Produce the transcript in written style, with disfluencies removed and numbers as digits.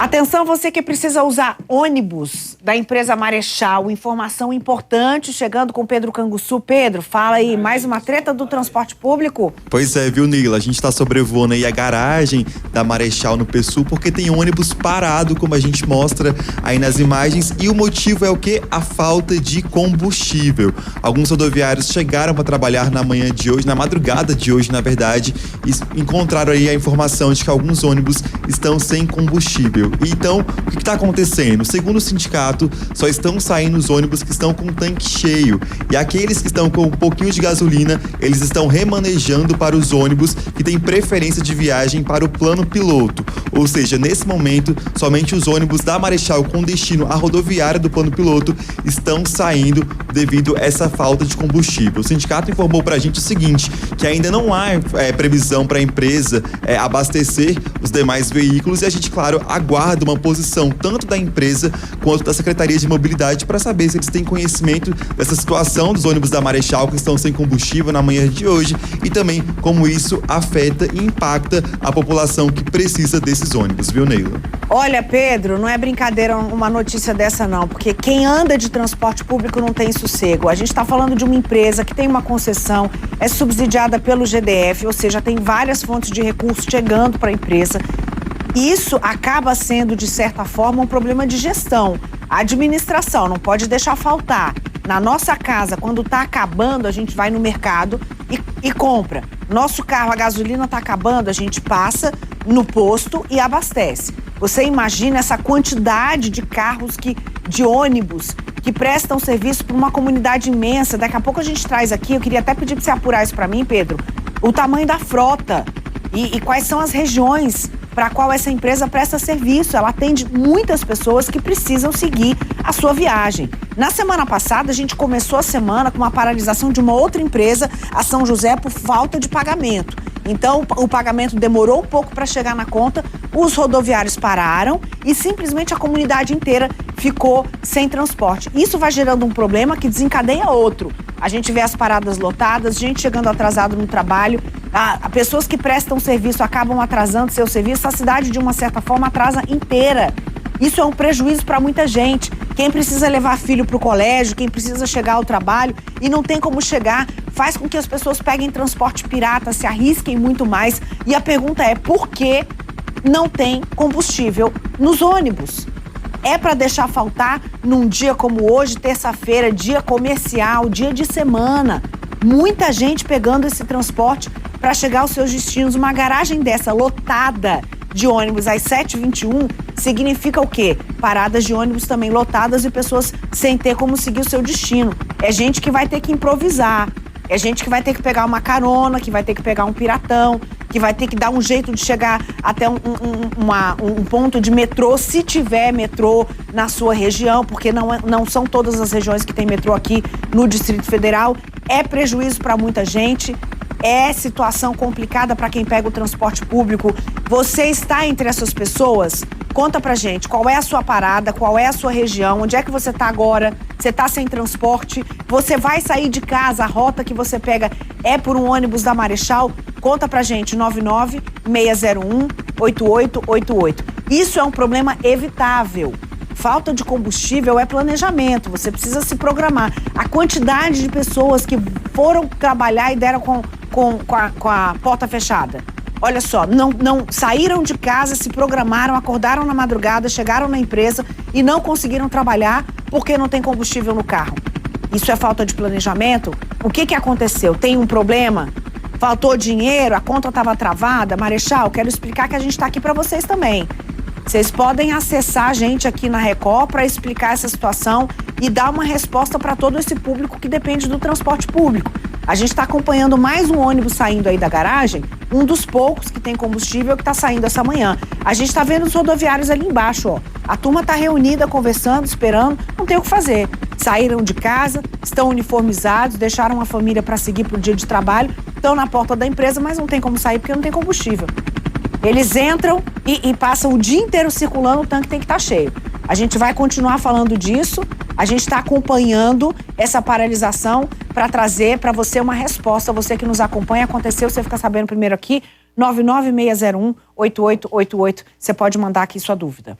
Atenção, você que precisa usar ônibus da empresa Marechal. Informação importante chegando com Pedro Canguçu. Pedro, fala aí, mais uma treta do transporte público? Pois é, viu, Nila? A gente tá sobrevoando aí a garagem da Marechal no PSUL porque tem ônibus parado, como a gente mostra aí nas imagens. E o motivo é o quê? A falta de combustível. Alguns rodoviários chegaram para trabalhar na manhã de hoje, na madrugada de hoje, na verdade, e encontraram aí a informação de que alguns ônibus estão sem combustível. Então, o que está acontecendo? Segundo o sindicato, só estão saindo os ônibus que estão com o tanque cheio. E aqueles que estão com um pouquinho de gasolina, eles estão remanejando para os ônibus que têm preferência de viagem para o plano piloto. Ou seja, nesse momento, somente os ônibus da Marechal com destino à rodoviária do plano piloto estão saindo devido a essa falta de combustível. O sindicato informou para a gente o seguinte, que ainda não há previsão para a empresa abastecer os demais veículos e a gente, claro, aguarda uma posição tanto da empresa quanto da Secretaria de Mobilidade para saber se eles têm conhecimento dessa situação dos ônibus da Marechal que estão sem combustível na manhã de hoje e também como isso afeta e impacta a população que precisa desses ônibus, viu, Neila? Olha, Pedro, não é brincadeira uma notícia dessa não, porque quem anda de transporte público não tem sossego. A gente está falando de uma empresa que tem uma concessão, é subsidiada pelo GDF, ou seja, tem várias fontes de recursos chegando para a empresa. Isso acaba sendo, de certa forma, um problema de gestão. A administração não pode deixar faltar. Na nossa casa, quando está acabando, a gente vai no mercado e compra. Nosso carro, a gasolina está acabando, a gente passa no posto e abastece. Você imagina essa quantidade de carros, de ônibus, que prestam serviço para uma comunidade imensa. Daqui a pouco a gente traz aqui, eu queria até pedir para você apurar isso para mim, Pedro, o tamanho da frota e quais são as regiões para a qual essa empresa presta serviço. Ela atende muitas pessoas que precisam seguir a sua viagem. Na semana passada, a gente começou a semana com uma paralisação de uma outra empresa, a São José, por falta de pagamento. Então, o pagamento demorou um pouco para chegar na conta, os rodoviários pararam e simplesmente a comunidade inteira ficou sem transporte. Isso vai gerando um problema que desencadeia outro. A gente vê as paradas lotadas, gente chegando atrasado no trabalho, pessoas que prestam serviço acabam atrasando seu serviço, a cidade, de uma certa forma, atrasa inteira. Isso é um prejuízo para muita gente. Quem precisa levar filho para o colégio, quem precisa chegar ao trabalho e não tem como chegar, faz com que as pessoas peguem transporte pirata, se arrisquem muito mais. E a pergunta é, por que não tem combustível nos ônibus? É para deixar faltar num dia como hoje, terça-feira, dia comercial, dia de semana. Muita gente pegando esse transporte para chegar aos seus destinos. Uma garagem dessa lotada de ônibus às 7h21 significa o quê? Paradas de ônibus também lotadas e pessoas sem ter como seguir o seu destino. É gente que vai ter que improvisar, é gente que vai ter que pegar uma carona, que vai ter que pegar um piratão, que vai ter que dar um jeito de chegar até um ponto de metrô, se tiver metrô na sua região, porque não são todas as regiões que tem metrô aqui no Distrito Federal. É prejuízo para muita gente, é situação complicada para quem pega o transporte público. Você está entre essas pessoas? Conta pra gente, qual é a sua parada, qual é a sua região, onde é que você está agora? Você está sem transporte? Você vai sair de casa, a rota que você pega é por um ônibus da Marechal? Conta pra gente, 99-601-8888. Isso é um problema evitável. Falta de combustível é planejamento, você precisa se programar. A quantidade de pessoas que foram trabalhar e deram com a porta fechada. Olha só, não saíram de casa, se programaram, acordaram na madrugada, chegaram na empresa e não conseguiram trabalhar porque não tem combustível no carro. Isso é falta de planejamento? O que aconteceu? Tem um problema? Faltou dinheiro? A conta estava travada? Marechal, quero explicar que a gente está aqui para vocês também. Vocês podem acessar a gente aqui na Record para explicar essa situação e dar uma resposta para todo esse público que depende do transporte público. A gente está acompanhando mais um ônibus saindo aí da garagem, um dos poucos que tem combustível que está saindo essa manhã. A gente está vendo os rodoviários ali embaixo, ó. A turma está reunida, conversando, esperando, não tem o que fazer. Saíram de casa, estão uniformizados, deixaram a família para seguir para o dia de trabalho, estão na porta da empresa, mas não tem como sair porque não tem combustível. Eles entram e passam o dia inteiro circulando, o tanque tem que estar cheio. A gente vai continuar falando disso, a gente está acompanhando essa paralisação para trazer para você uma resposta. Você que nos acompanha, aconteceu, você fica sabendo primeiro aqui, 99-601-8888. Você pode mandar aqui sua dúvida.